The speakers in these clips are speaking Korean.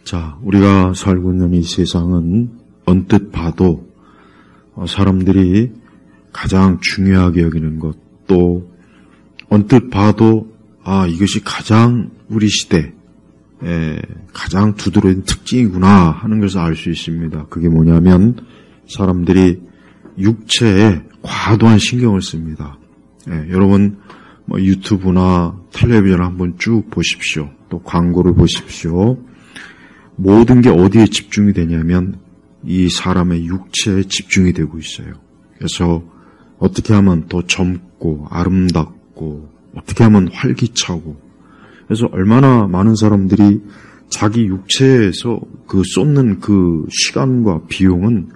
자, 우리가 살고 있는 이 세상은 언뜻 봐도 사람들이 가장 중요하게 여기는 것, 또 언뜻 봐도 이것이 가장 우리 시대에 가장 두드러진 특징이구나 하는 것을 알 수 있습니다. 그게 뭐냐면 사람들이 육체에 과도한 신경을 씁니다. 여러분 유튜브나 텔레비전을 한번 쭉 보십시오. 또 광고를 보십시오. 모든 게 어디에 집중이 되냐면 이 사람의 육체에 집중이 되고 있어요. 그래서 어떻게 하면 더 젊고 아름답고 어떻게 하면 활기차고, 그래서 얼마나 많은 사람들이 자기 육체에서 그 쏟는 그 시간과 비용은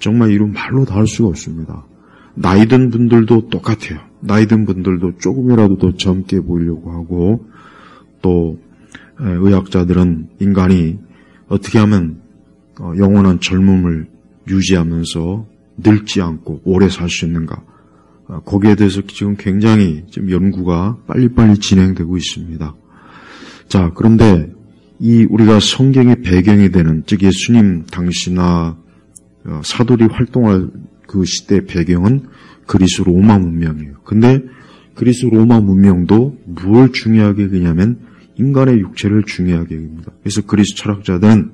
정말 이루 말로 다 할 수가 없습니다. 나이 든 분들도 똑같아요. 나이 든 분들도 조금이라도 더 젊게 보이려고 하고, 또 의학자들은 인간이 어떻게 하면 영원한 젊음을 유지하면서 늙지 않고 오래 살 수 있는가, 거기에 대해서 지금 굉장히 지금 연구가 빨리빨리 진행되고 있습니다. 자, 그런데 이 우리가 성경의 배경이 되는, 즉 예수님 당시나 사도리 활동할 그 시대의 배경은 그리스 로마 문명이에요. 근데 그리스 로마 문명도 무엇을 중요하게 여기냐면 인간의 육체를 중요하게 여깁니다. 그래서 그리스 철학자들은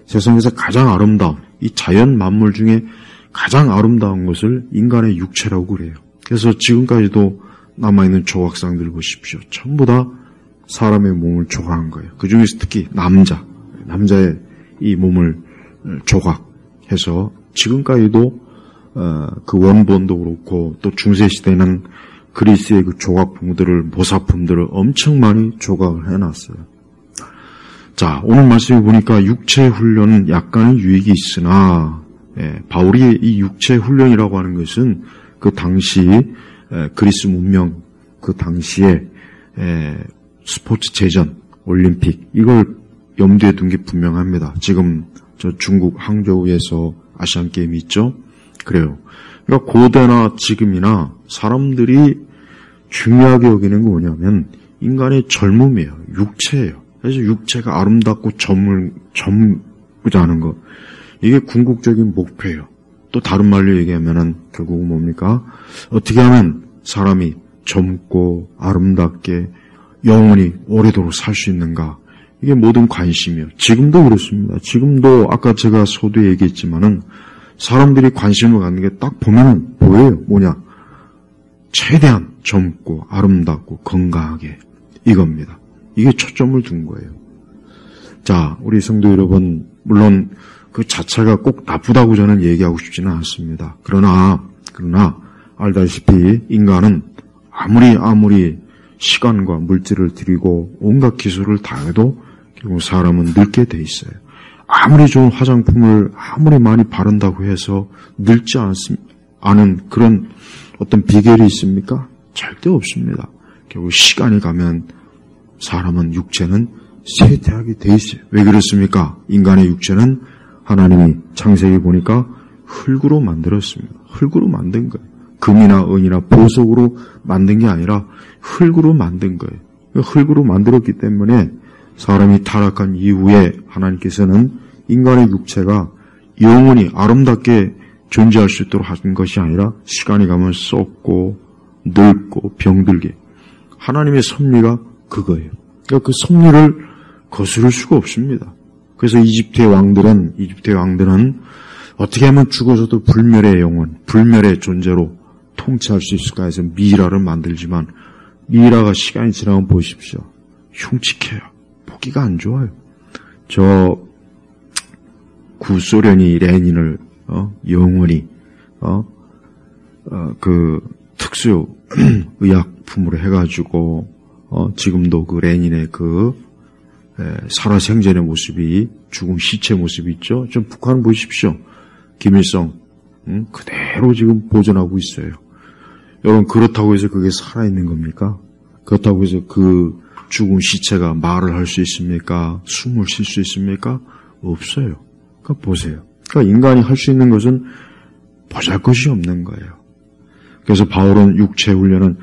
세상에서 가장 아름다운, 이 자연 만물 중에 가장 아름다운 것을 인간의 육체라고 그래요. 그래서 지금까지도 남아있는 조각상들 보십시오. 전부 다 사람의 몸을 조각한 거예요. 그 중에서 특히 남자의 이 몸을 조각해서 지금까지도 그 원본도 그렇고, 또 중세시대는 그리스의 그 조각품들을, 모사품들을 엄청 많이 조각을 해놨어요. 자, 오늘 말씀을 보니까 육체 훈련은 약간의 유익이 있으나, 바울이 이 육체 훈련이라고 하는 것은 그 당시 그리스 문명 그 당시에 스포츠 제전, 올림픽, 이걸 염두에 둔 게 분명합니다. 지금 저 중국 항저우에서 아시안 게임이 있죠? 그래요. 그러니까 고대나 지금이나 사람들이 중요하게 여기는 게 뭐냐면 인간의 젊음이에요. 육체예요. 그래서 육체가 아름답고 젊고자 하는 것, 이게 궁극적인 목표예요. 또 다른 말로 얘기하면은 결국은 뭡니까? 어떻게 하면 사람이 젊고 아름답게 영원히 오래도록 살 수 있는가? 이게 모든 관심이에요. 지금도 그렇습니다. 지금도 아까 제가 서두에 얘기했지만은 사람들이 관심을 갖는 게 딱 보면은 뭐예요? 뭐냐? 최대한 젊고 아름답고 건강하게, 이겁니다. 이게 초점을 둔 거예요. 자, 우리 성도 여러분, 물론 그 자체가 꼭 나쁘다고 저는 얘기하고 싶지는 않습니다. 그러나 알다시피 인간은 아무리 시간과 물질을 들이고 온갖 기술을 다해도 결국 사람은 늙게 돼 있어요. 아무리 좋은 화장품을 아무리 많이 바른다고 해서 늙지 않은 그런 어떤 비결이 있습니까? 절대 없습니다. 결국 시간이 가면 사람은, 육체는 쇠퇴하게 돼 있어요. 왜 그렇습니까? 인간의 육체는 하나님이 창세기 보니까 흙으로 만들었습니다. 흙으로 만든 거예요. 금이나 은이나 보석으로 만든 게 아니라 흙으로 만든 거예요. 흙으로 만들었기 때문에 사람이 타락한 이후에 하나님께서는 인간의 육체가 영원히 아름답게 존재할 수 있도록 하신 것이 아니라 시간이 가면 썩고 늙고 병들게, 하나님의 섭리가 그거예요. 그러니까 그 섭리를 거스를 수가 없습니다. 그래서 이집트의 왕들은 어떻게 하면 죽어서도 불멸의 영혼, 불멸의 존재로 통치할 수 있을까 해서 미이라를 만들지만 미이라가 시간이 지나면 보십시오. 흉측해요. 보기가 안 좋아요. 저 구소련이 레닌을 영원히 그 특수 의약품으로 해가지고 지금도 그 레닌의 그 살아생전의 모습이, 죽은 시체 모습이 있죠. 좀 북한 보십시오. 김일성 그대로 지금 보존하고 있어요. 여러분, 그렇다고 해서 그게 살아있는 겁니까? 그렇다고 해서 그 죽은 시체가 말을 할 수 있습니까? 숨을 쉴 수 있습니까? 없어요. 그러니까 보세요. 그러니까 인간이 할 수 있는 것은 보잘것이 없는 거예요. 그래서 바울은 육체 훈련은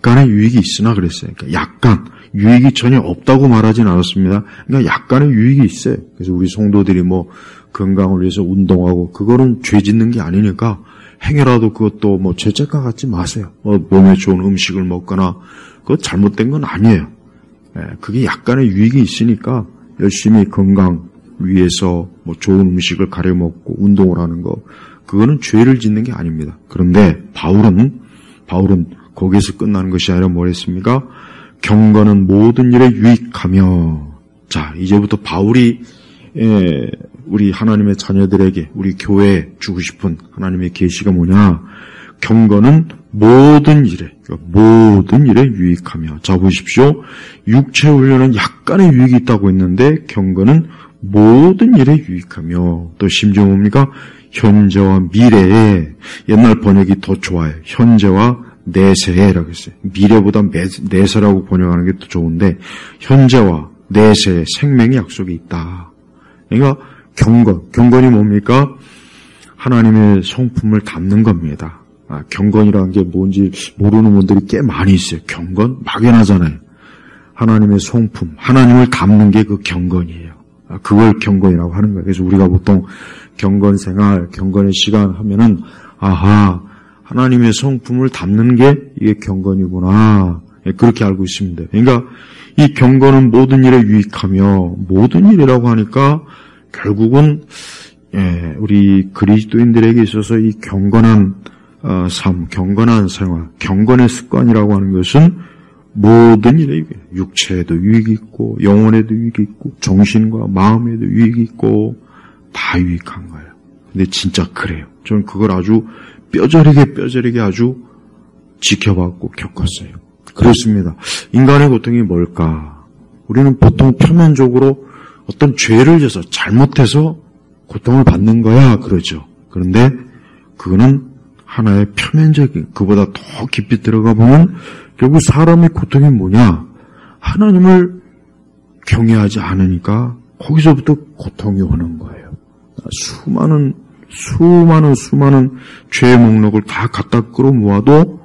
약간의 유익이 있으나 그랬어요. 그러니까 약간 유익이 전혀 없다고 말하진 않았습니다. 그러니까 약간의 유익이 있어요. 그래서 우리 성도들이 뭐 건강을 위해서 운동하고 그거는 죄 짓는 게 아니니까 행여라도 그것도 뭐 죄책감 갖지 마세요. 몸에 좋은 음식을 먹거나 그거 잘못된 건 아니에요. 그게 약간의 유익이 있으니까 열심히 건강 위해서 뭐 좋은 음식을 가려 먹고 운동을 하는 거 그거는 죄를 짓는 게 아닙니다. 그런데 바울은 거기에서 끝나는 것이 아니라 뭐랬습니까? 경건은 모든 일에 유익하며. 자, 이제부터 바울이 우리 하나님의 자녀들에게 우리 교회에 주고 싶은 하나님의 계시가 뭐냐? 경건은 모든 일에 유익하며. 자, 보십시오. 육체 훈련은 약간의 유익이 있다고 했는데 경건은 모든 일에 유익하며. 또 심지어 뭡니까? 현재와 미래에. 옛날 번역이 더 좋아요. 현재와 내세라고 했어요. 미래보다 내세라고 번역하는 게 더 좋은데 현재와 내세에 생명의 약속이 있다. 그러니까 경건이 뭡니까? 하나님의 성품을 담는 겁니다. 경건이라는 게 뭔지 모르는 분들이 꽤 많이 있어요. 경건? 막연하잖아요. 하나님의 성품, 하나님을 담는 게 그 경건이에요. 그걸 경건이라고 하는 거예요. 그래서 우리가 보통 경건 생활, 경건의 시간 하면은 아하, 하나님의 성품을 담는 게 이게 경건이구나. 그렇게 알고 있습니다. 그러니까 이 경건은 모든 일에 유익하며, 모든 일이라고 하니까 결국은 우리 그리스도인들에게 있어서 이 경건한 삶, 경건한 생활, 경건의 습관이라고 하는 것은 모든 일에 유익, 육체에도 유익이 있고 영혼에도 유익이 있고 정신과 마음에도 유익이 있고 다 유익한 거예요. 근데 진짜 그래요. 저는 그걸 아주 뼈저리게 아주 지켜봤고 겪었어요. 그렇습니다. 인간의 고통이 뭘까? 우리는 보통 표면적으로 어떤 죄를 져서 잘못해서 고통을 받는 거야 그러죠. 그런데 그거는 하나의 표면적인, 그보다 더 깊이 들어가 보면 결국 사람의 고통이 뭐냐? 하나님을 경외하지 않으니까 거기서부터 고통이 오는 거예요. 수많은 죄의 목록을 다 갖다 끌어모아도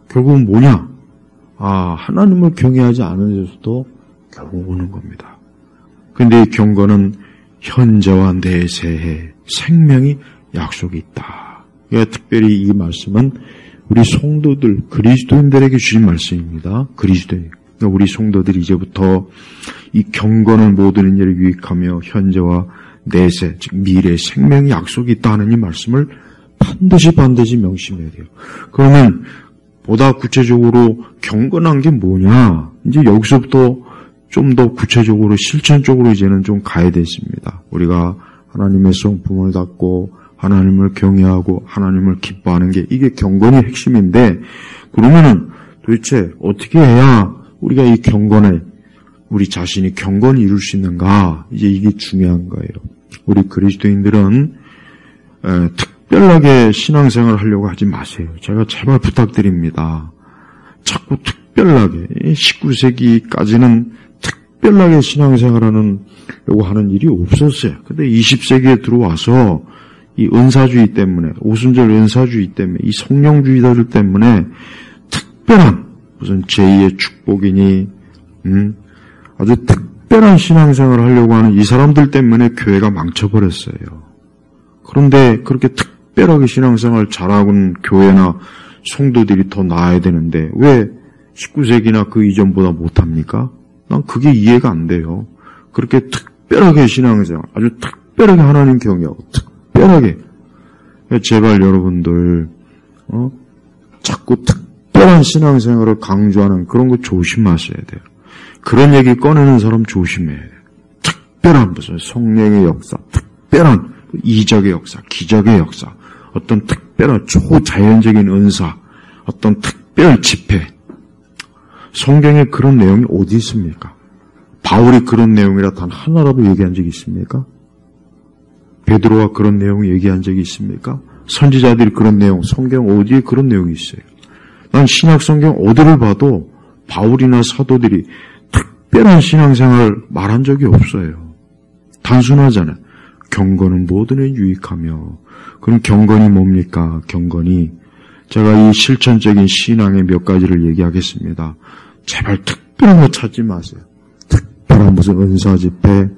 결국은 뭐냐? 하나님을 경외하지 않으셔서도 결국 오는 겁니다. 근데 이 경건은 현재와 내세에 생명이 약속이 있다. 그러니까 특별히 이 말씀은 우리 성도들, 그리스도인들에게 주신 말씀입니다. 그리스도인. 그러니까 우리 성도들이 이제부터 이 경건은 모든 일에 유익하며 현재와 내세, 즉 미래의 생명의 약속이 있다 하는 이 말씀을 반드시 명심해야 돼요. 그러면 보다 구체적으로 경건한 게 뭐냐? 이제 여기서부터 좀 더 구체적으로 실천적으로 이제는 좀 가야 되십니다. 우리가 하나님의 성품을 닫고 하나님을 경외하고 하나님을 기뻐하는 게 이게 경건의 핵심인데 그러면은 도대체 어떻게 해야 우리가 이 경건에 우리 자신이 경건히 이룰 수 있는가? 이제 이게 중요한 거예요. 우리 그리스도인들은 특별하게 신앙생활을 하려고 하지 마세요. 제가 제발 부탁드립니다. 자꾸 특별하게 19세기까지는 특별하게 신앙생활하려고 하는 일이 없었어요. 근데 20세기에 들어와서 이 은사주의 때문에, 오순절 은사주의 때문에, 이 성령주의자들 때문에 특별한 무슨 제2의 축복이니 아주 특별한 신앙생활을 하려고 하는 이 사람들 때문에 교회가 망쳐버렸어요. 그런데 그렇게 특별하게 신앙생활 잘하는 교회나 성도들이 더 나아야 되는데 왜 19세기나 그 이전보다 못합니까? 난 그게 이해가 안 돼요. 그렇게 특별하게 신앙생활, 아주 특별하게 하나님 경외하고 특별하게. 제발 여러분들 자꾸 특별한 신앙생활을 강조하는 그런 거 조심하셔야 돼요. 그런 얘기 꺼내는 사람 조심해야 돼요. 특별한 무슨 성령의 역사, 특별한 이적의 역사, 기적의 역사, 어떤 특별한 초자연적인 은사, 어떤 특별 집회. 성경에 그런 내용이 어디 있습니까? 바울이 그런 내용이라 단 하나라도 얘기한 적이 있습니까? 베드로가 그런 내용을 얘기한 적이 있습니까? 선지자들이 그런 내용, 성경 어디에 그런 내용이 있어요? 난 신약 성경 어디를 봐도 바울이나 사도들이 특별한 신앙생활을 말한 적이 없어요. 단순하잖아요. 경건은 모든 에 유익하며. 그럼 경건이 뭡니까? 경건이 제가 이 실천적인 신앙의 몇 가지를 얘기하겠습니다. 제발 특별한 거 찾지 마세요. 특별한 무슨 은사 집회,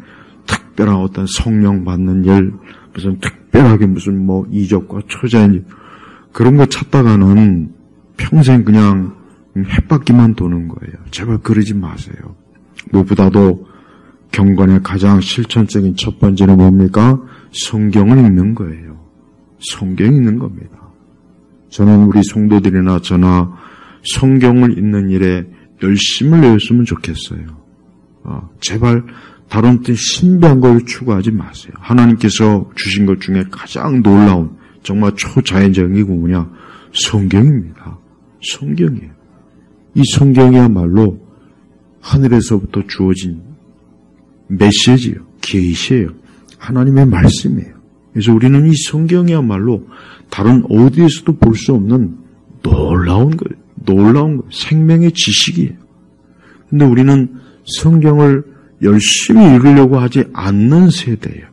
특별한 어떤 성령 받는 일, 무슨 특별하게 무슨 뭐 이적과 초자인 그런 거 찾다가는 평생 그냥 햇바퀴만 도는 거예요. 제발 그러지 마세요. 무엇보다도 경건의 가장 실천적인 첫 번째는 뭡니까? 성경을 읽는 거예요. 성경 읽는 겁니다. 저는 우리 성도들이나 저나 성경을 읽는 일에 열심을 내었으면 좋겠어요. 제발 다른 어떤 신비한 걸 추구하지 마세요. 하나님께서 주신 것 중에 가장 놀라운 정말 초자연적인 게 뭐냐? 성경입니다. 성경이에요. 이 성경이야말로 하늘에서부터 주어진 메시지예요. 계시예요. 하나님의 말씀이에요. 그래서 우리는 이 성경이야말로 다른 어디에서도 볼 수 없는 놀라운 거예요. 놀라운 거예요. 생명의 지식이에요. 근데 우리는 성경을 열심히 읽으려고 하지 않는 세대예요.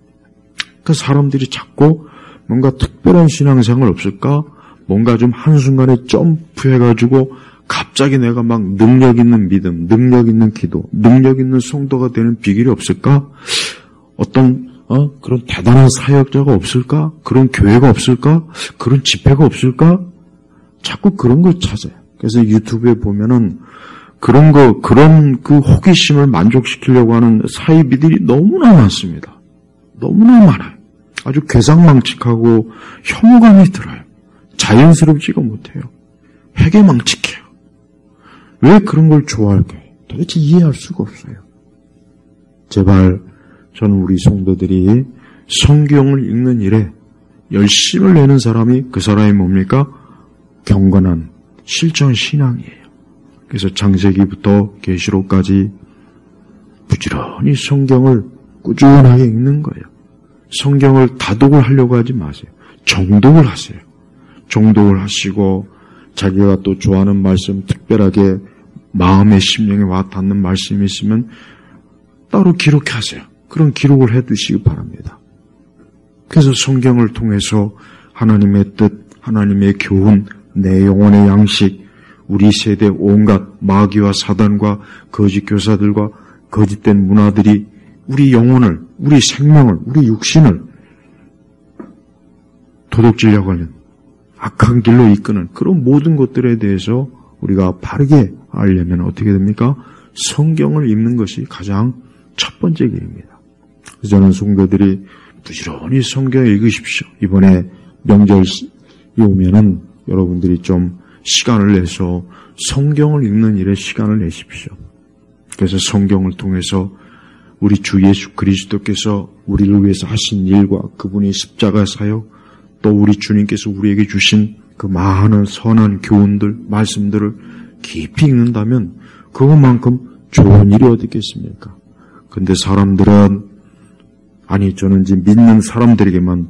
그러니까 사람들이 자꾸 뭔가 특별한 신앙생활 없을까? 뭔가 좀 한순간에 점프해가지고 갑자기 내가 막 능력 있는 믿음, 능력 있는 기도, 능력 있는 성도가 되는 비결이 없을까? 어떤 그런 대단한 사역자가 없을까? 그런 교회가 없을까? 그런 집회가 없을까? 자꾸 그런 걸 찾아요. 그래서 유튜브에 보면은 그런 그 호기심을 만족시키려고 하는 사이비들이 너무나 많습니다. 너무나 많아요. 아주 괴상망측하고 혐오감이 들어요. 자연스럽지가 못해요. 회개망측해요. 왜 그런 걸 좋아할까요? 도대체 이해할 수가 없어요. 제발 저는 우리 성도들이 성경을 읽는 일에 열심을 내는 사람이 그 사람이 뭡니까? 경건한 실천 신앙이에요. 그래서 창세기부터 계시록까지 부지런히 성경을 꾸준하게 읽는 거예요. 성경을 다독을 하려고 하지 마세요. 정독을 하세요. 정독을 하시고 자기가 또 좋아하는 말씀, 특별하게 마음의 심령에 와 닿는 말씀이 있으면 따로 기록하세요. 그런 기록을 해두시기 바랍니다. 그래서 성경을 통해서 하나님의 뜻, 하나님의 교훈, 내 영혼의 양식, 우리 세대 온갖 마귀와 사단과 거짓 교사들과 거짓된 문화들이 우리 영혼을, 우리 생명을, 우리 육신을 도둑질려고 하는 악한 길로 이끄는 그런 모든 것들에 대해서 우리가 바르게 알려면 어떻게 됩니까? 성경을 읽는 것이 가장 첫 번째 길입니다. 그래서 저는 성도들이 부지런히 성경을 읽으십시오. 이번에 명절이 오면은 여러분들이 좀 시간을 내서 성경을 읽는 일에 시간을 내십시오. 그래서 성경을 통해서 우리 주 예수 그리스도께서 우리를 위해서 하신 일과 그분의 십자가 사역, 또 우리 주님께서 우리에게 주신 그 많은 선한 교훈들, 말씀들을 깊이 읽는다면 그것만큼 좋은 일이 어디 있겠습니까? 근데 사람들은, 아니 저는 이제 믿는 사람들에게만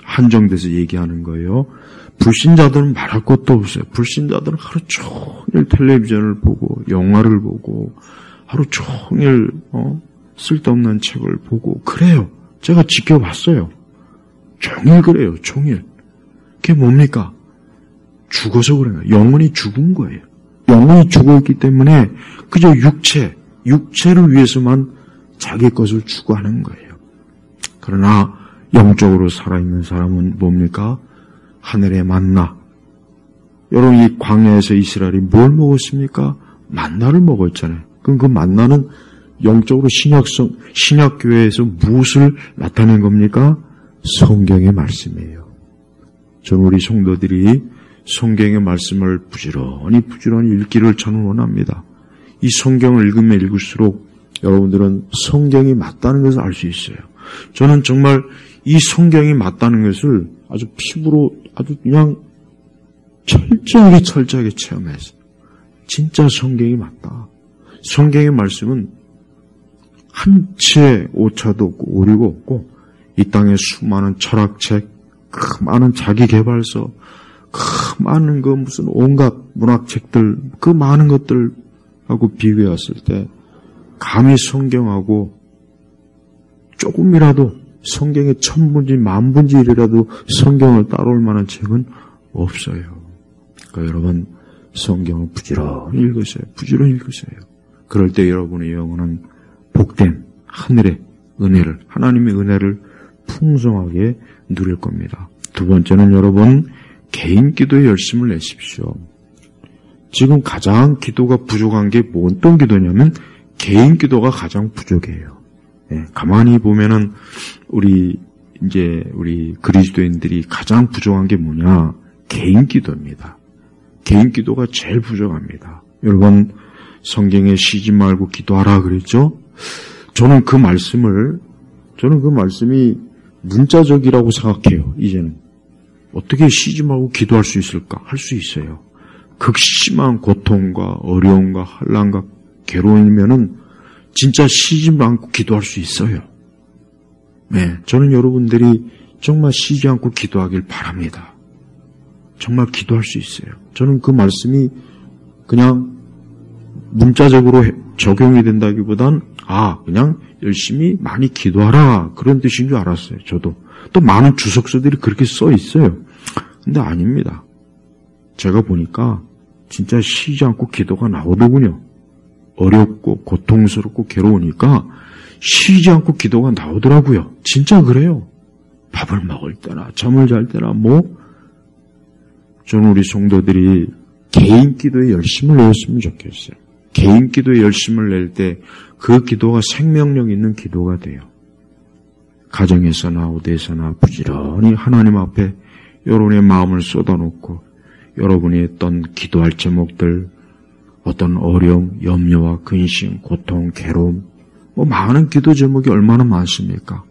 한정돼서 얘기하는 거예요. 불신자들은 말할 것도 없어요. 불신자들은 하루 종일 텔레비전을 보고 영화를 보고 하루 종일 쓸데없는 책을 보고 그래요. 제가 지켜봤어요. 종일 그래요. 종일. 그게 뭡니까? 죽어서 그런 거예요. 영혼이 죽은 거예요. 영혼이 죽어있기 때문에 그저 육체를 위해서만 자기 것을 추구하는 거예요. 그러나 영적으로 살아있는 사람은 뭡니까? 하늘의 만나. 여러분 이 광야에서 이스라엘이 뭘 먹었습니까? 만나를 먹었잖아요. 그럼 그 만나는 영적으로 신약교회에서 무엇을 나타낸 겁니까? 성경의 말씀이에요. 저는 우리 성도들이 성경의 말씀을 부지런히 읽기를 저는 원합니다. 이 성경을 읽으면 읽을수록 여러분들은 성경이 맞다는 것을 알 수 있어요. 저는 정말 이 성경이 맞다는 것을 아주 피부로 아주 그냥 철저하게 체험했어요. 진짜 성경이 맞다. 성경의 말씀은 한 치의 오차도 없고 오류가 없고 이 땅의 수많은 철학책, 그 많은 자기개발서, 그 많은 그 무슨 온갖 문학책들, 그 많은 것들하고 비교했을 때 감히 성경하고 조금이라도 성경의 1000분지 10,000분지 1이라도 성경을 따라올 만한 책은 없어요. 그러니까 여러분 성경을 부지런히 읽으세요. 부지런히 읽으세요. 그럴 때 여러분의 영혼은 복된 하늘의 은혜를, 하나님의 은혜를 풍성하게 누릴 겁니다. 두 번째는 여러분 개인 기도에 열심을 내십시오. 지금 가장 기도가 부족한 게 어떤 기도냐면 개인 기도가 가장 부족해요. 가만히 보면은 우리 그리스도인들이 가장 부족한 게 뭐냐? 개인 기도입니다. 개인 기도가 제일 부족합니다. 여러분 성경에 쉬지 말고 기도하라 그랬죠? 저는 그 말씀이 문자적이라고 생각해요. 이제는 어떻게 쉬지 말고 기도할 수 있을까? 할 수 있어요. 극심한 고통과 어려움과 환난과 괴로움이면은 진짜 쉬지 않고 기도할 수 있어요. 네, 저는 여러분들이 정말 쉬지 않고 기도하길 바랍니다. 정말 기도할 수 있어요. 저는 그 말씀이 그냥 문자적으로 적용이 된다기보단 그냥 열심히 많이 기도하라 그런 뜻인 줄 알았어요. 저도. 또 많은 주석서들이 그렇게 써 있어요. 근데 아닙니다. 제가 보니까 진짜 쉬지 않고 기도가 나오더군요. 어렵고 고통스럽고 괴로우니까 쉬지 않고 기도가 나오더라고요. 진짜 그래요. 밥을 먹을 때나 잠을 잘 때나 저는 우리 성도들이 개인 기도에 열심을 내었으면 좋겠어요. 개인 기도에 열심을 낼 때 그 기도가 생명력 있는 기도가 돼요. 가정에서나 어디에서나 부지런히 하나님 앞에 여러분의 마음을 쏟아놓고 여러분이 했던 기도할 제목들, 어떤 어려움, 염려와 근심, 고통, 괴로움, 많은 기도 제목이 얼마나 많습니까?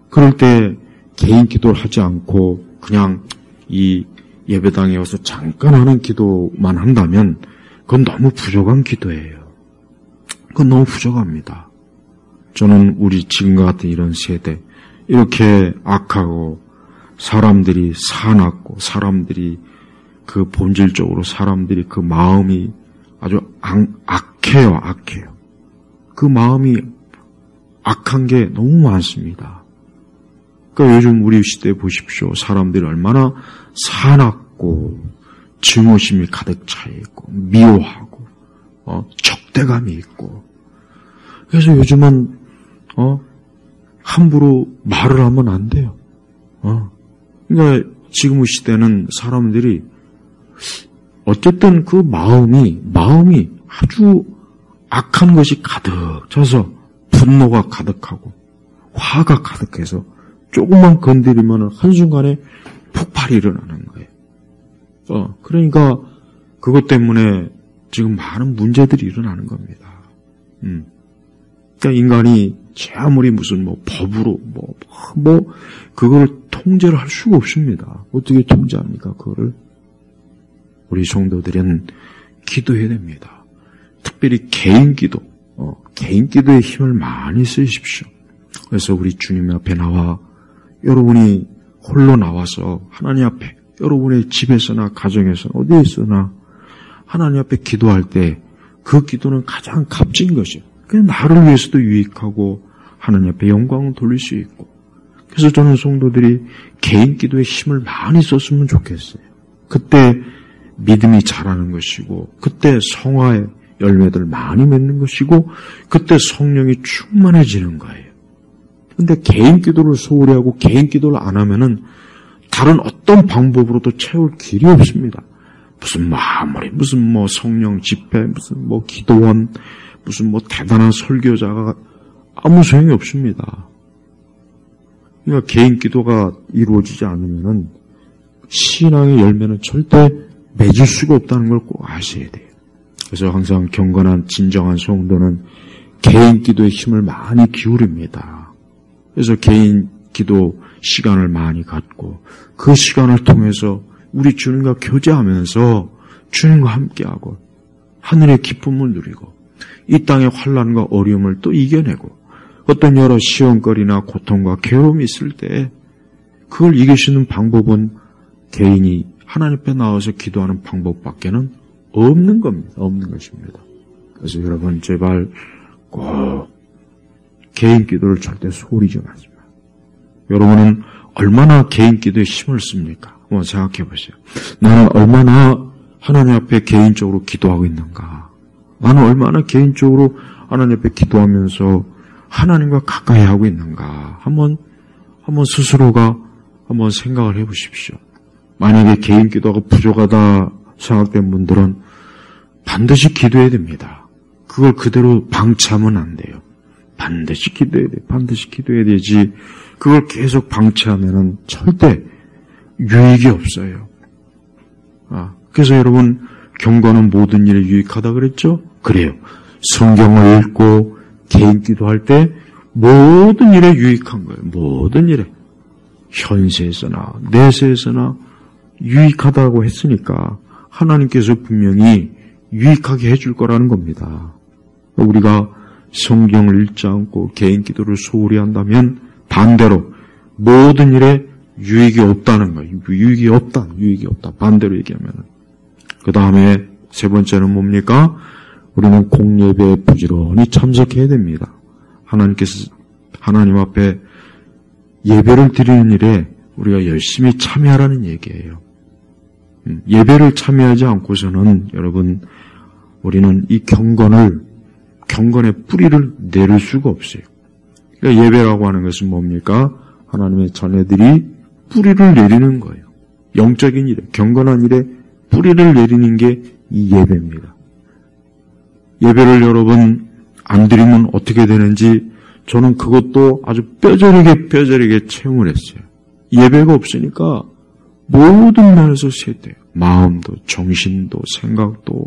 그럴 때 개인 기도를 하지 않고 그냥 이 예배당에 와서 잠깐 하는 기도만 한다면 그건 너무 부족한 기도예요. 그건 너무 부족합니다. 저는 우리 지금과 같은 이런 세대, 이렇게 악하고 사람들이 사납고 사람들이 그 본질적으로 사람들이 그 마음이 아주 악해요. 그 마음이 악한 게 너무 많습니다. 그러니까 요즘 우리 시대에 보십시오. 사람들이 얼마나 사납고 증오심이 가득 차 있고 미워하고 적대감이 있고 그래서 요즘은 함부로 말을 하면 안 돼요. 그러니까 지금 시대는 사람들이 어쨌든 그 마음이 아주 악한 것이 가득 차서 분노가 가득하고 화가 가득해서 조금만 건드리면 한순간에 폭발이 일어나는 거예요. 그러니까 그것 때문에 지금 많은 문제들이 일어나는 겁니다. 그러니까 인간이 제 아무리 무슨 법으로 그걸 통제를 할 수가 없습니다. 어떻게 통제합니까? 그거를 우리 성도들은 기도해야 됩니다. 특별히 개인 기도에 힘을 많이 쓰십시오. 그래서 우리 주님 앞에 나와 여러분이 홀로 나와서 하나님 앞에 여러분의 집에서나 가정에서나 어디에 있으나 하나님 앞에 기도할 때 그 기도는 가장 값진 것이에요. 그냥 나를 위해서도 유익하고 하나님 앞에 영광을 돌릴 수 있고 그래서 저는 성도들이 개인 기도에 힘을 많이 썼으면 좋겠어요. 그때 믿음이 자라는 것이고 그때 성화의 열매들 많이 맺는 것이고 그때 성령이 충만해지는 거예요. 그런데 개인 기도를 소홀히 하고 개인 기도를 안 하면은 다른 어떤 방법으로도 채울 길이 없습니다. 무슨 성령 집회, 기도원, 대단한 설교자가 아무 소용이 없습니다. 그러니까 개인 기도가 이루어지지 않으면은 신앙의 열매는 절대 맺을 수가 없다는 걸 꼭 아셔야 돼요. 그래서 항상 경건한 진정한 성도는 개인 기도에 힘을 많이 기울입니다. 그래서 개인 기도 시간을 많이 갖고 그 시간을 통해서 우리 주님과 교제하면서 주님과 함께하고 하늘의 기쁨을 누리고 이 땅의 환난과 어려움을 또 이겨내고 어떤 여러 시험거리나 고통과 괴로움이 있을 때 그걸 이길 수 있는 방법은 개인이 하나님 앞에 나와서 기도하는 방법밖에는 없는 겁니다. 없는 것입니다. 그래서 여러분 제발 꼭 개인 기도를 절대 소홀히 좀 하지 마세요. 여러분은 얼마나 개인 기도에 힘을 씁니까? 한번 생각해 보세요. 나는 얼마나 하나님 앞에 개인적으로 기도하고 있는가? 나는 얼마나 개인적으로 하나님 앞에 기도하면서 하나님과 가까이 하고 있는가? 한번 스스로가 한번 생각을 해 보십시오. 만약에 개인 기도가 부족하다 생각된 분들은 반드시 기도해야 됩니다. 그걸 그대로 방치하면 안 돼요. 반드시 기도해야 돼요. 반드시 기도해야 되지. 그걸 계속 방치하면은 절대 유익이 없어요. 그래서 여러분, 경건은 모든 일에 유익하다 그랬죠? 그래요. 성경을 읽고 개인 기도할 때 모든 일에 유익한 거예요. 모든 일에. 현세에서나 내세에서나 유익하다고 했으니까 하나님께서 분명히 유익하게 해줄 거라는 겁니다. 우리가 성경을 읽지 않고 개인 기도를 소홀히 한다면 반대로 모든 일에 유익이 없다는 거예요. 유익이 없다. 반대로 얘기하면. 그 다음에 세 번째는 뭡니까? 우리는 공예배에 부지런히 참석해야 됩니다. 하나님께서 하나님 앞에 예배를 드리는 일에 우리가 열심히 참여하라는 얘기예요. 예배를 참여하지 않고서는 여러분, 우리는 이 경건의 뿌리를 내릴 수가 없어요. 그러니까 예배라고 하는 것은 뭡니까? 하나님의 자녀들이 뿌리를 내리는 거예요. 영적인 일에, 경건한 일에 뿌리를 내리는 게 이 예배입니다. 예배를 여러분 안 드리면 어떻게 되는지 저는 그것도 아주 뼈저리게 체험을 했어요. 예배가 없으니까 모든 면에서 쇠퇴해요. 마음도, 정신도, 생각도,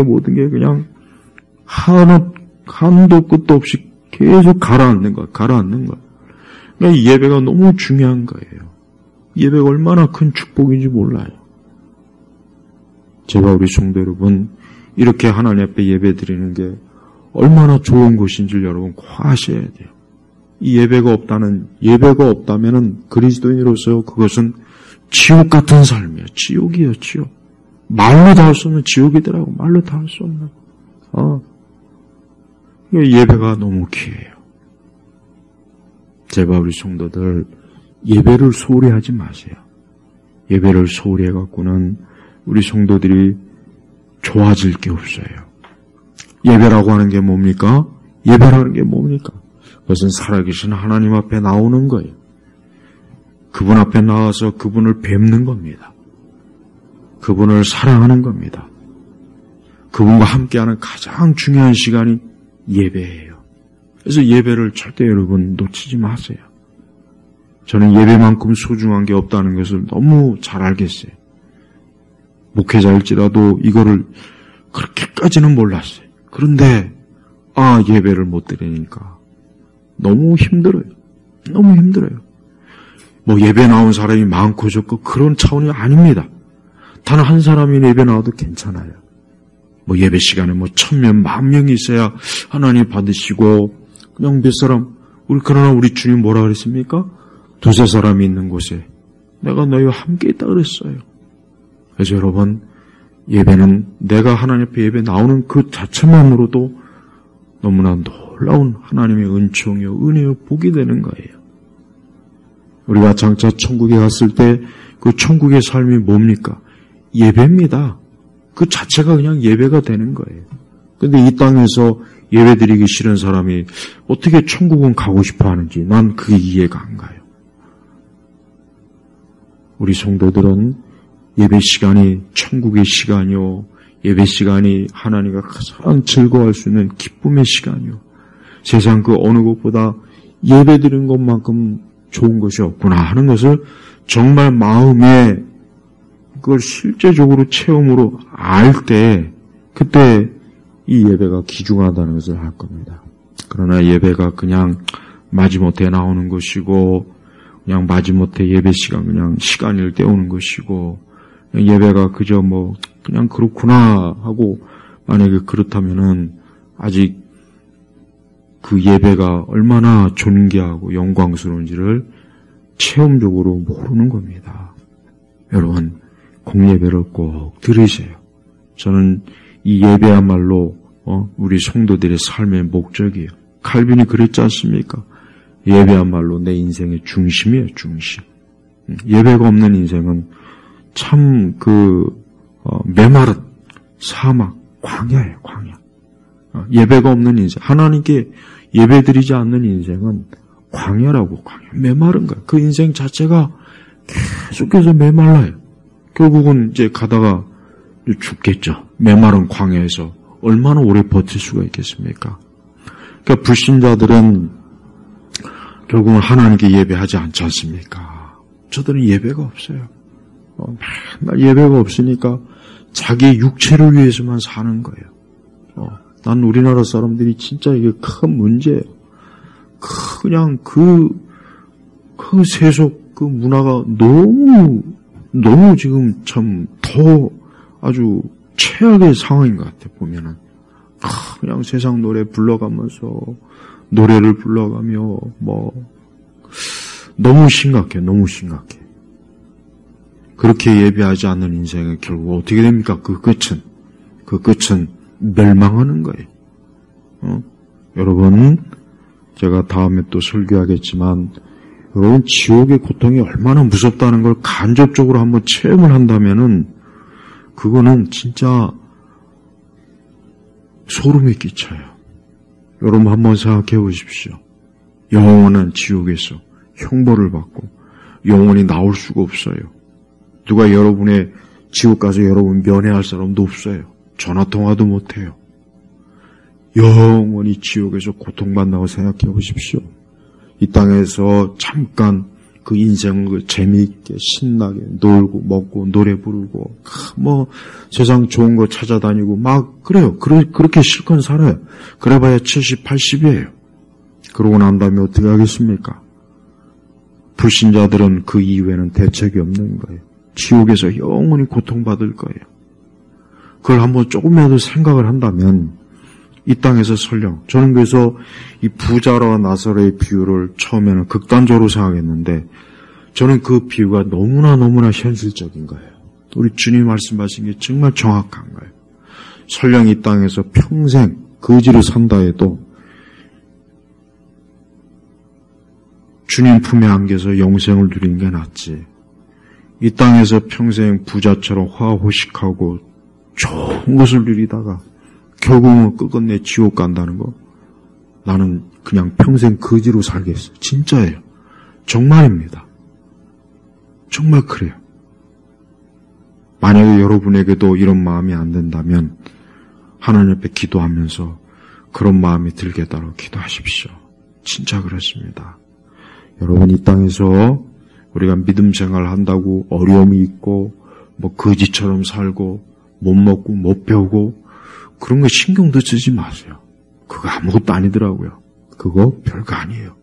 모든 게 그냥 한도 끝도 없이 계속 가라앉는 거예요. 그러니까 이 예배가 너무 중요한 거예요. 예배가 얼마나 큰 축복인지 몰라요. 제가 우리 성도 여러분, 이렇게 하나님 앞에 예배 드리는 게 얼마나 좋은 것인지를 여러분 꼭 아셔야 돼요. 이 예배가 없다면은 그리스도인으로서 그것은 지옥 같은 삶이에요. 지옥이에요, 지옥. 말로 다 할 수 없는 지옥이더라고. 말로 다 할 수 없는. 예배가 너무 귀해요. 제발 우리 성도들 예배를 소홀히 하지 마세요. 예배를 소홀히 해갖고는 우리 성도들이 좋아질 게 없어요. 예배라고 하는 게 뭡니까? 예배라는 게 뭡니까? 그것은 살아계신 하나님 앞에 나오는 거예요. 그분 앞에 나와서 그분을 뵙는 겁니다. 그분을 사랑하는 겁니다. 그분과 함께하는 가장 중요한 시간이 예배예요. 그래서 예배를 절대 여러분 놓치지 마세요. 저는 예배만큼 소중한 게 없다는 것을 너무 잘 알겠어요. 목회자일지라도 이거를 그렇게까지는 몰랐어요. 그런데 예배를 못 드리니까 너무 힘들어요. 너무 힘들어요. 예배 나온 사람이 많고 적고 그런 차원이 아닙니다. 단 한 사람이 예배 나와도 괜찮아요. 예배 시간에 1000명, 10,000명이 있어야 하나님 받으시고, 그냥 몇 사람, 그러나 우리 주님 뭐라 그랬습니까? 2-3 사람이 있는 곳에 내가 너희와 함께 있다 그랬어요. 그래서 여러분, 예배는 내가 하나님 앞에 예배 나오는 그 자체만으로도 너무나 놀라운 하나님의 은총이요, 은혜요, 복이 되는 거예요. 우리가 장차 천국에 갔을 때 그 천국의 삶이 뭡니까? 예배입니다. 그 자체가 그냥 예배가 되는 거예요. 근데 이 땅에서 예배 드리기 싫은 사람이 어떻게 천국은 가고 싶어 하는지 난 그게 이해가 안 가요. 우리 성도들은 예배 시간이 천국의 시간이요, 예배 시간이 하나님과 가장 즐거워할 수 있는 기쁨의 시간이요, 세상 그 어느 것보다 예배 드리는 것만큼 좋은 것이 없구나 하는 것을 정말 마음에 그걸 실제적으로 체험으로 알 때, 그때 이 예배가 귀중하다는 것을 알 겁니다. 그러나 예배가 그냥 마지못해 나오는 것이고, 그냥 마지못해 예배 시간 그냥 시간을 때우는 것이고, 예배가 그저 그냥 그렇구나 하고, 만약에 그렇다면은 아직 그 예배가 얼마나 존귀하고 영광스러운지를 체험적으로 모르는 겁니다. 여러분, 공예배를 꼭 들으세요. 저는 이 예배야말로 우리 성도들의 삶의 목적이에요. 칼빈이 그랬지 않습니까? 예배야말로 내 인생의 중심이에요, 중심. 예배가 없는 인생은 참 메마른 사막, 광야예요, 광야. 예배가 없는 인생, 하나님께 예배드리지 않는 인생은 광야라고, 광야. 메마른 거예요. 그 인생 자체가 계속해서 메말라요. 결국은 이제 가다가 죽겠죠. 메마른 광야에서 얼마나 오래 버틸 수가 있겠습니까? 그러니까 불신자들은 결국은 하나님께 예배하지 않지 않습니까? 저들은 예배가 없어요. 맨날 예배가 없으니까 자기 육체를 위해서만 사는 거예요. 난 우리나라 사람들이 진짜 이게 큰 문제예요. 그냥 그 세속 그 문화가 너무 지금 참 더 아주 최악의 상황인 것 같아요. 보면은 그냥 세상 노래 불러가면서 노래를 불러가며 너무 심각해. 그렇게 예배하지 않는 인생은 결국 어떻게 됩니까? 그 끝은 멸망하는 거예요. 여러분, 제가 다음에 또 설교하겠지만, 여러분, 지옥의 고통이 얼마나 무섭다는 걸 간접적으로 한번 체험을 한다면은, 그거는 진짜 소름이 끼쳐요. 여러분 한번 생각해 보십시오. 영원한 지옥에서 형벌을 받고 영원히 나올 수가 없어요. 누가 여러분의 지옥 가서 여러분 면회할 사람도 없어요. 전화통화도 못해요. 영원히 지옥에서 고통받는다고 생각해 보십시오. 이 땅에서 잠깐 그 인생을 재미있게 신나게 놀고 먹고 노래 부르고 세상 좋은 거 찾아다니고 막 그래요. 그렇게 실컷 살아요. 그래봐야 70, 80이에요. 그러고 난 다음에 어떻게 하겠습니까? 불신자들은 그 이후에는 대책이 없는 거예요. 지옥에서 영원히 고통받을 거예요. 그걸 한번 조금이라도 생각을 한다면 이 땅에서 설령 저는 그래서 이 부자와 나사로의 비유를 처음에는 극단적으로 생각했는데 저는 그 비유가 너무나 현실적인 거예요. 우리 주님 말씀하신 게 정말 정확한 거예요. 설령 이 땅에서 평생 거지로 산다 해도 주님 품에 안겨서 영생을 누리는 게 낫지. 이 땅에서 평생 부자처럼 화호식하고 좋은 것을 누리다가 결국은 끝끝내 지옥 간다는 거, 나는 그냥 평생 거지로 살겠어. 진짜예요. 정말입니다. 정말 그래요. 만약에 여러분에게도 이런 마음이 안 된다면 하나님 앞에 기도하면서 그런 마음이 들게 달라고 기도하십시오. 진짜 그렇습니다. 여러분, 이 땅에서 우리가 믿음 생활을 한다고 어려움이 있고 거지처럼 살고 못 먹고 못 배우고 그런 거 신경도 쓰지 마세요. 그거 아무것도 아니더라고요. 그거 별거 아니에요.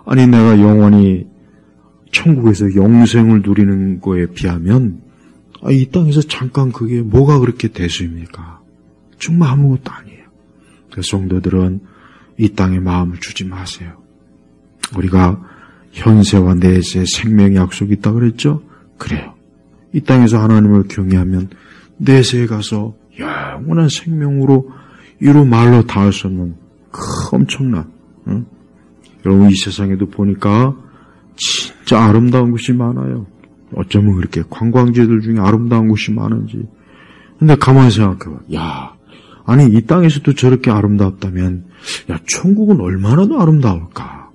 아니, 내가 영원히 천국에서 영생을 누리는 거에 비하면 이 땅에서 잠깐 그게 뭐가 그렇게 대수입니까? 정말 아무것도 아니에요. 그래서 성도들은 이 땅에 마음을 주지 마세요. 우리가 현세와 내세 생명의 약속이 있다고 그랬죠? 그래요. 이 땅에서 하나님을 경외하면 내세에 가서 영원한 생명으로 이루 말로 닿을 수 없는 엄청난, 여러분 이 세상에도 보니까 진짜 아름다운 곳이 많아요. 어쩌면 그렇게 관광지들 중에 아름다운 곳이 많은지. 근데 가만히 생각해봐. 아니 이 땅에서도 저렇게 아름답다면 천국은 얼마나 더 아름다울까.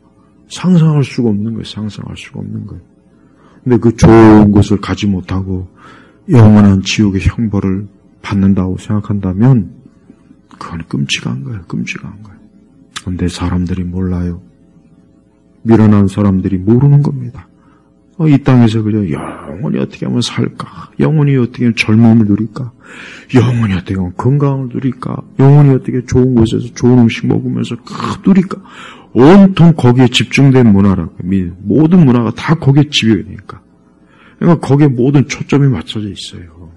상상할 수가 없는 거예요. 근데 그 좋은 것을 가지 못하고 영원한 지옥의 형벌을 받는다고 생각한다면 그건 끔찍한 거예요. 그런데 사람들이 몰라요. 미련한 사람들이 모르는 겁니다. 이 땅에서 그저 영원히 어떻게 하면 살까? 영원히 어떻게 하면 젊음을 누릴까? 영원히 어떻게 하면 건강을 누릴까? 영원히 어떻게 좋은 곳에서 좋은 음식 먹으면서 누릴까? 온통 거기에 집중된 문화라고. 모든 문화가 다 거기에 집요하니까. 그러니까 거기에 모든 초점이 맞춰져 있어요.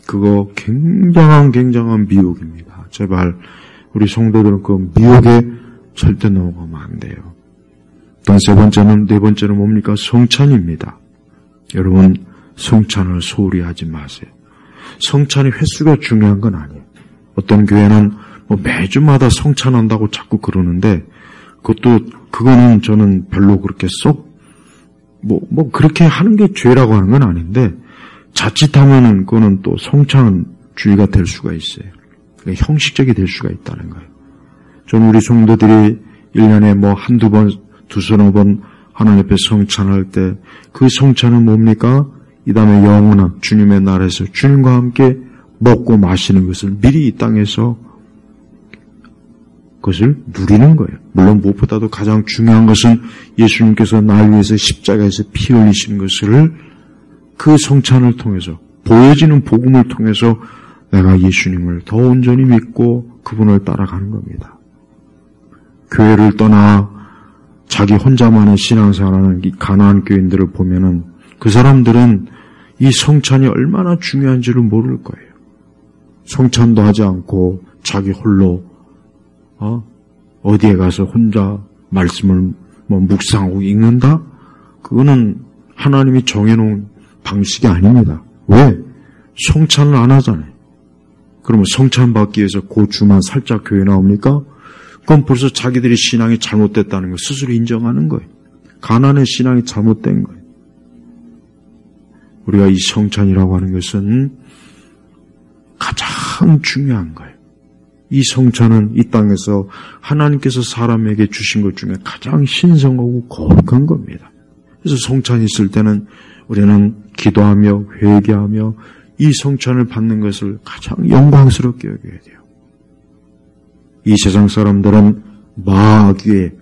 그거 굉장한 미혹입니다. 제발 우리 성도들은 그 미혹에 절대 넘어가면 안 돼요. 또 네 번째는 뭡니까? 성찬입니다. 여러분, 성찬을 소홀히 하지 마세요. 성찬의 횟수가 중요한 건 아니에요. 어떤 교회는 매주마다 성찬한다고 자꾸 그러는데 그거는 저는 별로 그렇게 쏙 그렇게 하는 게 죄라고 하는 건 아닌데, 자칫하면은 그거는 또 성찬주의가 될 수가 있어요. 형식적이 될 수가 있다는 거예요. 좀 우리 성도들이 1년에 한두 번, 두서너 번 하나님 앞에 성찬할 때, 그 성찬은 뭡니까? 이 다음에 영원한 주님의 나라에서 주님과 함께 먹고 마시는 것을 미리 이 땅에서 그것을 누리는 거예요. 물론 무엇보다도 가장 중요한 것은 예수님께서 날 위해서 십자가에서 피 흘리시는 것을 그 성찬을 통해서 보여지는 복음을 통해서 내가 예수님을 더 온전히 믿고 그분을 따라가는 겁니다. 교회를 떠나 자기 혼자만의 신앙생활하는 이 가나안 교인들을 보면은 그 사람들은 이 성찬이 얼마나 중요한지를 모를 거예요. 성찬도 하지 않고 자기 홀로 어디에 가서 혼자 말씀을 묵상하고 읽는다? 그거는 하나님이 정해놓은 방식이 아닙니다. 왜? 성찬을 안 하잖아요. 그러면 성찬 받기 위해서 그 주만 살짝 교회 나옵니까? 그건 벌써 자기들이 신앙이 잘못됐다는 걸 스스로 인정하는 거예요. 가난의 신앙이 잘못된 거예요. 우리가 이 성찬이라고 하는 것은 가장 중요한 거예요. 이 성찬은 이 땅에서 하나님께서 사람에게 주신 것 중에 가장 신성하고 거룩한 겁니다. 그래서 성찬이 있을 때는 우리는 기도하며 회개하며 이 성찬을 받는 것을 가장 영광스럽게 여겨야 돼요. 이 세상 사람들은 마귀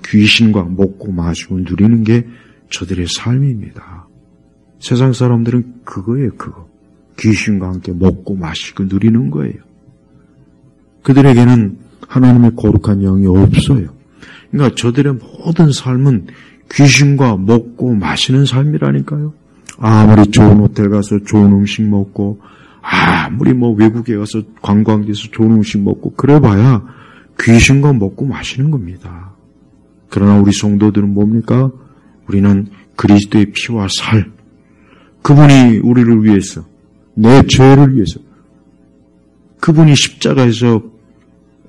귀신과 먹고 마시고 누리는 게 저들의 삶입니다. 세상 사람들은 그거예요, 그거. 귀신과 함께 먹고 마시고 누리는 거예요. 그들에게는 하나님의 거룩한 영이 없어요. 그러니까 저들의 모든 삶은 귀신과 먹고 마시는 삶이라니까요. 아무리 좋은 호텔 가서 좋은 음식 먹고, 아무리 외국에 가서 관광지에서 좋은 음식 먹고, 그래봐야 귀신과 먹고 마시는 겁니다. 그러나 우리 성도들은 뭡니까? 우리는 그리스도의 피와 살, 그분이 우리를 위해서, 내 죄를 위해서, 그분이 십자가에서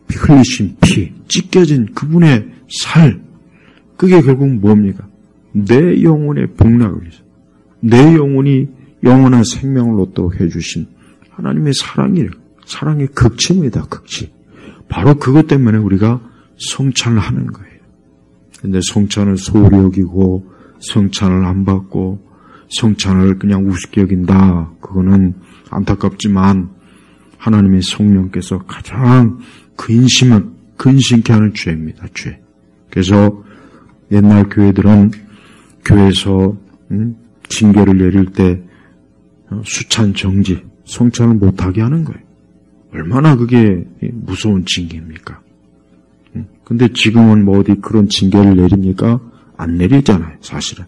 흘리신 피, 찢겨진 그분의 살, 그게 결국 뭡니까? 내 영혼의 복락을 위해서, 내 영혼이 영원한 생명을 얻도록 해주신 하나님의 사랑이에요. 사랑의 극치입니다, 극치. 바로 그것 때문에 우리가 성찬을 하는 거예요. 근데 성찬을 소홀히 여기고, 성찬을 안 받고, 성찬을 그냥 우습게 여긴다. 그거는 안타깝지만 하나님의 성령께서 가장 근심케 하는 죄입니다. 죄. 그래서 옛날 교회들은 교회에서 징계를 내릴 때 수찬 정지, 성찬을 못하게 하는 거예요. 얼마나 그게 무서운 징계입니까? 근데 지금은 어디 그런 징계를 내립니까? 안 내리잖아요, 사실은.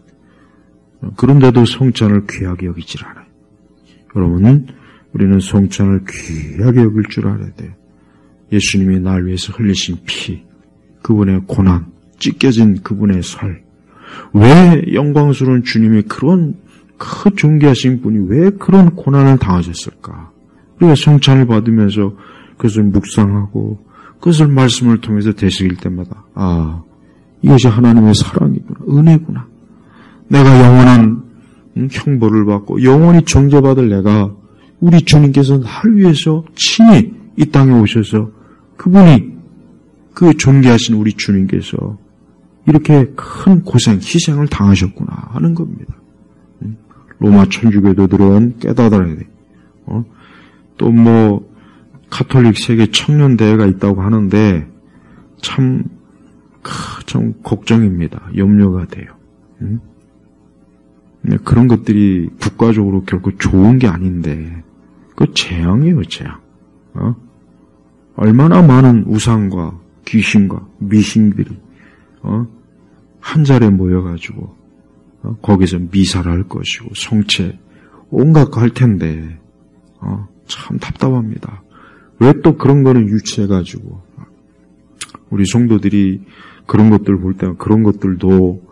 그런데도 성찬을 귀하게 여기질 않아요. 여러분, 우리는 성찬을 귀하게 여길 줄 알아야 돼요. 예수님이 날 위해서 흘리신 피, 그분의 고난, 찢겨진 그분의 살. 왜 영광스러운 주님이 그런 그 존귀하신 분이 왜 그런 고난을 당하셨을까? 우리가 성찬을 받으면서 그것을 묵상하고 그것을 말씀을 통해서 되새길 때마다 이것이 하나님의 사랑이구나, 은혜구나. 내가 영원한 형벌을 받고 영원히 정죄받을 내가 우리 주님께서 날 위해서 친히 이 땅에 오셔서 그분이 그 존귀하신 우리 주님께서 이렇게 큰 고생, 희생을 당하셨구나 하는 겁니다. 로마 천주교도들은 깨달아야 돼. 또 가톨릭 세계 청년대회가 있다고 하는데 참 걱정입니다. 염려가 돼요. 그런 것들이 국가적으로 결코 좋은 게 아닌데 그 재앙이에요, 재앙. 얼마나 많은 우상과 귀신과 미신들이 한 자리에 모여가지고 거기서 미사를 할 것이고 성체 온갖 거 할 텐데 참 답답합니다. 왜 또 그런 거는 유치해가지고 우리 성도들이 그런 것들 볼 때 그런 것들도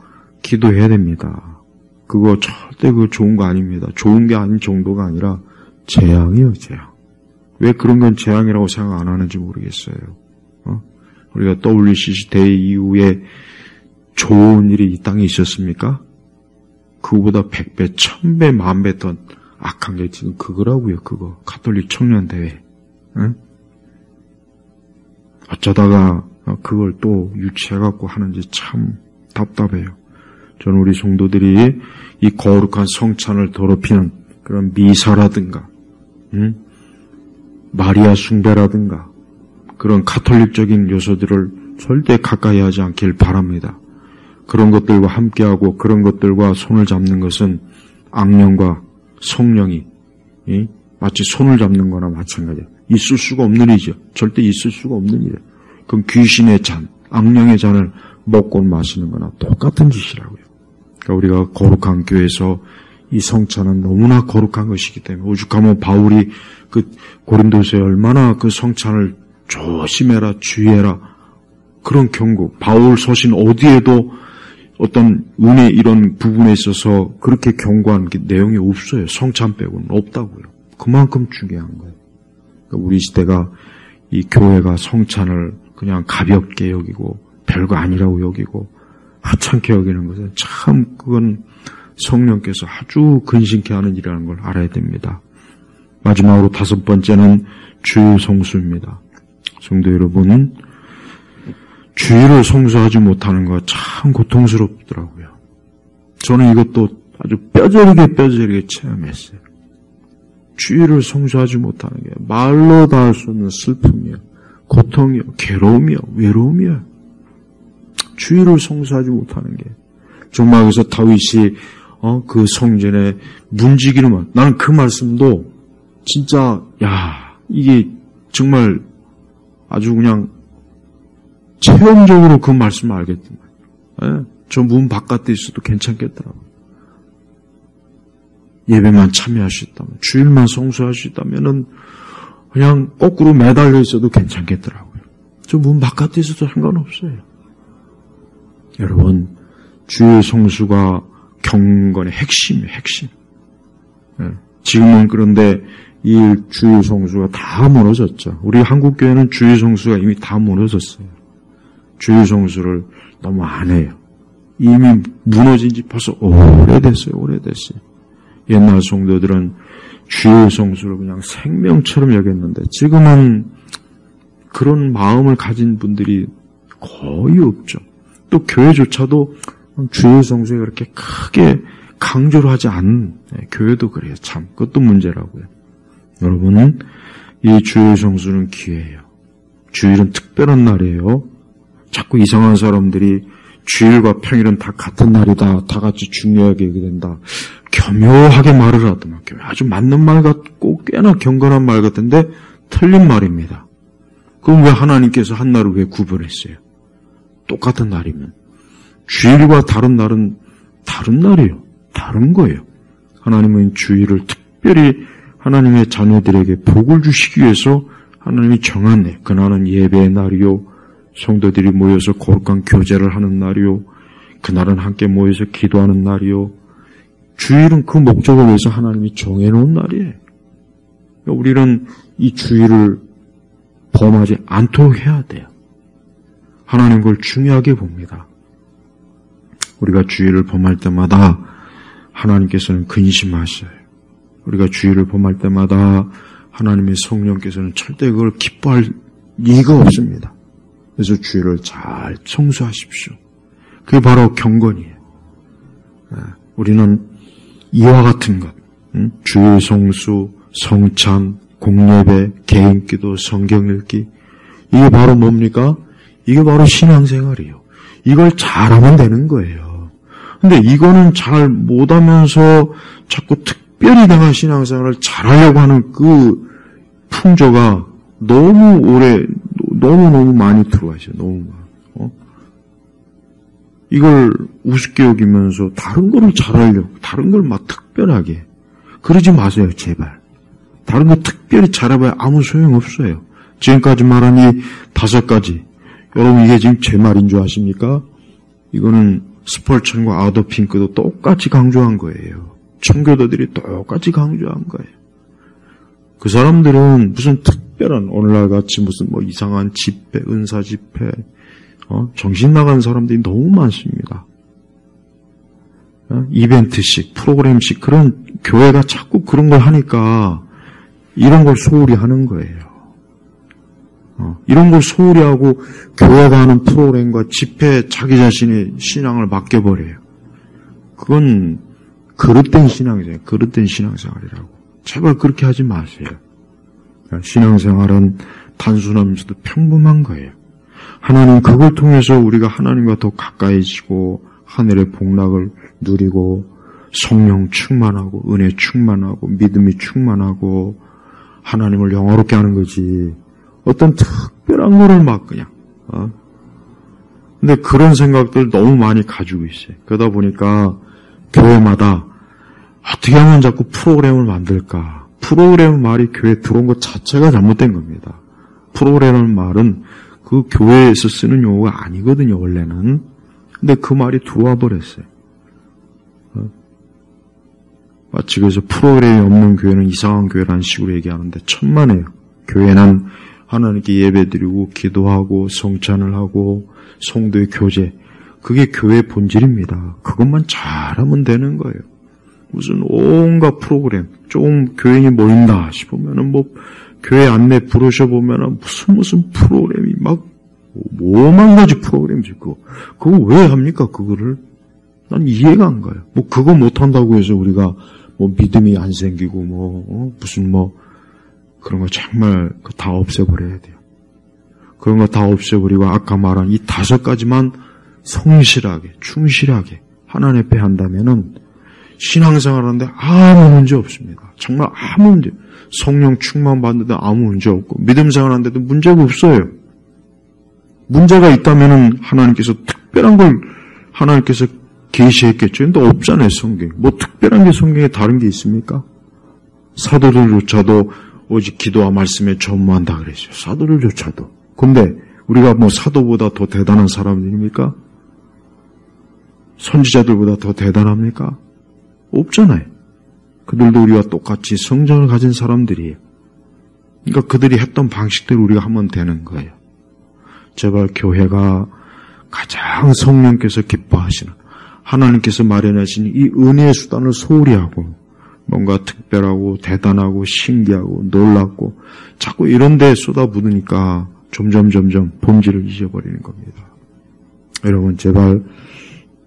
기도해야 됩니다. 그거 절대 그거 좋은 거 아닙니다. 좋은 게 아닌 정도가 아니라 재앙이에요, 재앙. 왜 그런 건 재앙이라고 생각 안 하는지 모르겠어요. 우리가 WCC 대회 이후에 좋은 일이 이 땅에 있었습니까? 그거보다 100배, 1000배, 10,000배 더 악한 게 지금 그거라고요. 그거 가톨릭 청년대회. 응? 어쩌다가 그걸 또 유치해갖고 하는지 참 답답해요. 저는 우리 성도들이 이 거룩한 성찬을 더럽히는 그런 미사라든가 마리아 숭배라든가 그런 가톨릭적인 요소들을 절대 가까이 하지 않길 바랍니다. 그런 것들과 함께하고 그런 것들과 손을 잡는 것은 악령과 성령이 마치 손을 잡는 거나 마찬가지예요. 있을 수가 없는 일이죠. 절대 있을 수가 없는 일이에요. 그럼 귀신의 잔, 악령의 잔을 먹고 마시는 거나 똑같은 짓이라고요. 그러니까 우리가 거룩한 교회에서 이 성찬은 너무나 거룩한 것이기 때문에 오죽하면 바울이 그 고린도서에 얼마나 그 성찬을 조심해라, 주의해라 그런 경고. 바울 서신 어디에도 어떤 은혜 이런 부분에 있어서 그렇게 경고한 내용이 없어요. 성찬 빼고는 없다고요. 그만큼 중요한 거예요. 그러니까 우리 시대가 이 교회가 성찬을 그냥 가볍게 여기고 별거 아니라고 여기고 하찮게 여기는 것은 참 그건 성령께서 아주 근심케 하는 일이라는 걸 알아야 됩니다. 마지막으로 5번째는 주일 성수입니다. 성도 여러분, 주일을 성수하지 못하는 거 참 고통스럽더라고요. 저는 이것도 아주 뼈저리게 체험했어요. 주일을 성수하지 못하는 게 말로 다 할 수 없는 슬픔이요, 고통이요, 괴로움이요, 외로움이요. 주일을 성수하지 못하는 게 정말 그래서 다윗이 그 성전에 문지기를 나는 그 말씀도 진짜 이게 정말 아주 그냥 체험적으로 그 말씀을 알겠더만. 저 문 바깥에 있어도 괜찮겠더라고요. 예배만 참여할 수 있다면, 주일만 성수할 수 있다면은 그냥 거꾸로 매달려 있어도 괜찮겠더라고요. 저 문 바깥에 있어도 상관없어요. 여러분, 주일 성수가 경건의 핵심이에요, 핵심. 지금은 그런데 이 주일 성수가 다 무너졌죠. 우리 한국교회는 주일 성수가 이미 다 무너졌어요. 주일 성수를 너무 안 해요. 이미 무너진 지 벌써 오래됐어요. 옛날 성도들은 주일 성수를 그냥 생명처럼 여겼는데 지금은 그런 마음을 가진 분들이 거의 없죠. 또 교회조차도 주일 성수에 그렇게 크게 강조를 하지 않는 교회도 그래요. 참 그것도 문제라고요. 여러분, 이 주일 성수는 기회예요. 주일은 특별한 날이에요. 자꾸 이상한 사람들이 주일과 평일은 다 같은 날이다, 다 같이 중요하게 여기게 된다, 교묘하게 말을 하더만. 아주 맞는 말 같고 꽤나 경건한 말 같은데 틀린 말입니다. 그럼 왜 하나님께서 한 날을 왜 구별했어요? 똑같은 날이면. 주일과 다른 날은 다른 날이에요. 다른 거예요. 하나님은 주일을 특별히 하나님의 자녀들에게 복을 주시기 위해서 하나님이 정한 그날은 예배의 날이요, 성도들이 모여서 거룩한 교제를 하는 날이요, 그날은 함께 모여서 기도하는 날이요, 주일은 그 목적을 위해서 하나님이 정해놓은 날이에요. 우리는 이 주일을 범하지 않도록 해야 돼요. 하나님 그걸 중요하게 봅니다. 우리가 주일을 범할 때마다 하나님께서는 근심하셔요. 우리가 주일을 범할 때마다 하나님의 성령께서는 절대 그걸 기뻐할 리가 없습니다. 그래서 주일을 잘 성수하십시오. 그게 바로 경건이에요. 우리는 이와 같은 것, 주일 성수, 성찬, 공예배, 개인기도, 성경 읽기, 이게 바로 뭡니까? 이게 바로 신앙생활이에요. 이걸 잘하면 되는 거예요. 근데 이거는 잘 못하면서 자꾸 특별히 내가 신앙생활을 잘하려고 하는 그 풍조가 너무 많이 들어와 있어요. 너무 많아. 이걸 우습게 여기면서 다른 거를 잘하려고, 다른 걸 막 특별하게. 그러지 마세요, 제발. 다른 거 특별히 잘해봐야 아무 소용없어요. 지금까지 말한 이 5가지. 여러분, 이게 지금 제 말인 줄 아십니까? 이거는 스펄천과 아더핑크도 똑같이 강조한 거예요. 청교도들이 똑같이 강조한 거예요. 그 사람들은 무슨 특별한, 오늘날 같이 무슨 이상한 집회, 은사 집회, 정신 나간 사람들이 너무 많습니다. 이벤트식, 프로그램식 그런 교회가 자꾸 그런 걸 하니까 이런 걸 소홀히 하는 거예요. 이런 걸 소홀히 하고 교회가 하는 프로그램과 집회에 자기 자신의 신앙을 맡겨버려요. 그건 그릇된 신앙이에요. 그릇된 신앙생활이라고. 제발 그렇게 하지 마세요. 신앙생활은 단순하면서도 평범한 거예요. 하나님 그걸 통해서 우리가 하나님과 더 가까이지고 하늘의 복락을 누리고 성령 충만하고 은혜 충만하고 믿음이 충만하고 하나님을 영화롭게 하는 거지. 어떤 특별한 거를 막 그냥. 근데 그런 생각들 너무 많이 가지고 있어요. 그러다 보니까 교회마다 어떻게 하면 자꾸 프로그램을 만들까. 프로그램 말이 교회에 들어온 것 자체가 잘못된 겁니다. 프로그램 말은 그 교회에서 쓰는 용어가 아니거든요, 원래는. 근데 그 말이 들어와 버렸어요. 마치 그래서 프로그램이 없는 교회는 이상한 교회라는 식으로 얘기하는데 천만에요. 교회는 하나님께 예배드리고 기도하고 성찬을 하고 성도의 교제, 그게 교회의 본질입니다. 그것만 잘하면 되는 거예요. 무슨 온갖 프로그램, 조금 교인이 모인다 싶으면은 교회 안내 부르셔 보면은 무슨 프로그램이 막 5만 가지 프로그램이지 그거 왜 합니까 그거를? 난 이해가 안 가요. 그거 못 한다고 해서 우리가 믿음이 안 생기고 무슨 그런 거 정말 다 없애버려야 돼요. 그런 거 다 없애버리고 아까 말한 이 5가지만 성실하게 충실하게 하나님 앞에 한다면은 신앙생활하는데 아무 문제 없습니다. 정말 아무 문제. 성령 충만 받는데 아무 문제 없고 믿음 생활하는데도 문제가 없어요. 문제가 있다면은 하나님께서 특별한 걸 하나님께서 계시했겠죠. 근데 없잖아요, 성경. 특별한 게 성경에 다른 게 있습니까? 사도들조차도 오직 기도와 말씀에 전무한다 그랬어요. 사도들조차도. 근데 우리가 사도보다 더 대단한 사람들입니까? 선지자들보다 더 대단합니까? 없잖아요. 그들도 우리와 똑같이 성장을 가진 사람들이에요. 그러니까 그들이 했던 방식대로 우리가 하면 되는 거예요. 제발 교회가 가장 성령께서 기뻐하시는 하나님께서 마련하신 이 은혜의 수단을 소홀히 하고 뭔가 특별하고 대단하고 신기하고 놀랍고 자꾸 이런 데에 쏟아부으니까 점점 본질을 잊어버리는 겁니다. 여러분 제발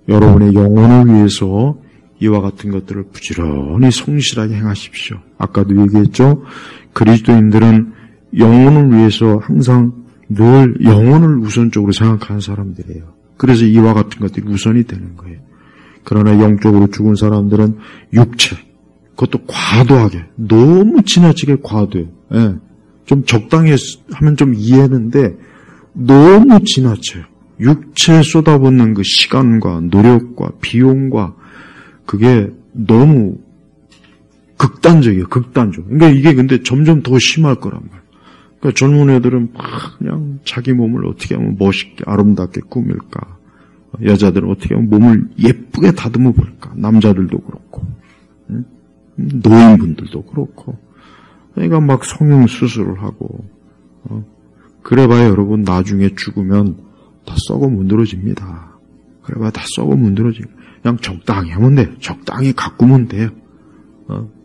여러분의 영혼을 위해서 이와 같은 것들을 부지런히 성실하게 행하십시오. 아까도 얘기했죠. 그리스도인들은 영혼을 위해서 항상 늘 영혼을 우선적으로 생각하는 사람들이에요. 그래서 이와 같은 것들이 우선이 되는 거예요. 그러나 영적으로 죽은 사람들은 육체, 그것도 과도하게, 너무 지나치게 과도해요. 예. 좀 적당히 하면 좀 이해하는데 너무 지나쳐요. 육체에 쏟아붓는 그 시간과 노력과 비용과 그게 너무 극단적이에요. 극단적. 그러니까 이게 근데 점점 더 심할 거란 말이에요. 그러니까 젊은 애들은 막 그냥 자기 몸을 어떻게 하면 멋있게 아름답게 꾸밀까. 여자들은 어떻게 하면 몸을 예쁘게 다듬어 볼까. 남자들도 그렇고 노인분들도 그렇고. 그러니까 막 성형 수술을 하고 그래봐야 여러분 나중에 죽으면 다 썩어 문드러집니다. 그래봐야 다 썩어 문드러지고 그냥 적당히 하면 돼요. 적당히 가꾸면 돼요.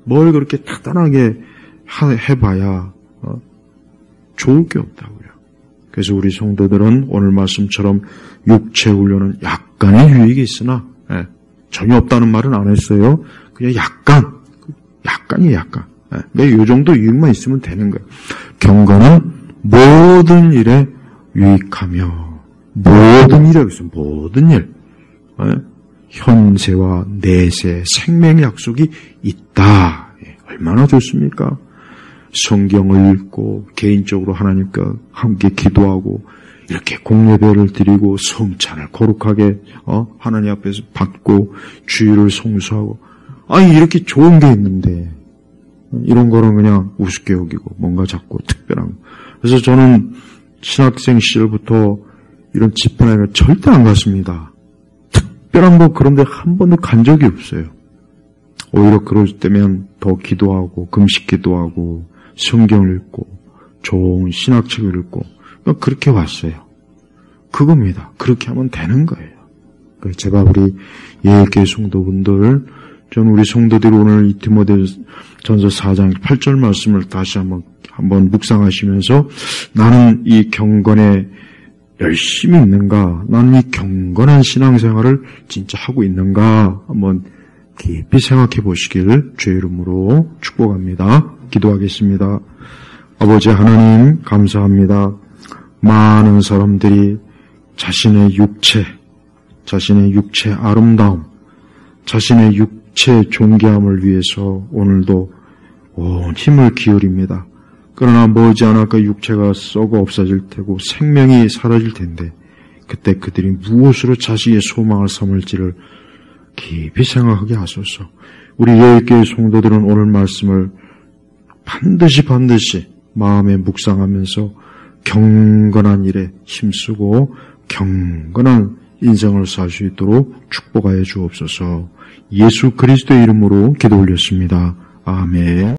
뭘 그렇게 단단하게 해봐야 좋을 게 없다고요. 그래서 우리 성도들은 오늘 말씀처럼 육체 훈련은 약간의 유익이 있으나 전혀 없다는 말은 안 했어요. 그냥 약간이 약간. 이 정도 유익만 있으면 되는 거예요. 경건은 모든 일에 유익하며 모든 일에 있어요. 모든 일. 현세와 내세 생명 약속이 있다. 얼마나 좋습니까? 성경을 읽고 개인적으로 하나님과 함께 기도하고 이렇게 공예배를 드리고 성찬을 거룩하게 하나님 앞에서 받고 주일을 송수하고 이렇게 좋은 게 있는데 이런 거는 그냥 우습게 여기고 뭔가 자꾸 특별한 거. 그래서 저는 신학생 시절부터 이런 집회나 절대 안 갔습니다. 특별한 거 그런 데 한 번도 간 적이 없어요. 오히려 그럴 때면 더 기도하고 금식 기도하고 성경을 읽고 좋은 신학책을 읽고 그렇게 왔어요. 그겁니다. 그렇게 하면 되는 거예요. 제가 우리 예일교회 성도분들, 저는 우리 성도들이 오늘 이 디모데전서 4장 8절 말씀을 다시 한번 묵상하시면서 나는 이 경건에 열심히 있는가? 나는 이 경건한 신앙생활을 진짜 하고 있는가? 한번 깊이 생각해 보시길 주의 이름으로 축복합니다. 기도하겠습니다. 아버지 하나님 감사합니다. 많은 사람들이 자신의 육체 아름다움, 자신의 육체 존귀함을 위해서 오늘도 온 힘을 기울입니다. 그러나 머지않아 그 육체가 썩어 없어질 테고 생명이 사라질 텐데 그때 그들이 무엇으로 자식의 소망을 삼을지를 깊이 생각하게 하소서. 우리 예일교회 성도들은 오늘 말씀을 반드시 마음에 묵상하면서 경건한 일에 힘쓰고 경건한 인생을 살 수 있도록 축복하여 주옵소서. 예수 그리스도의 이름으로 기도 올렸습니다. 아멘.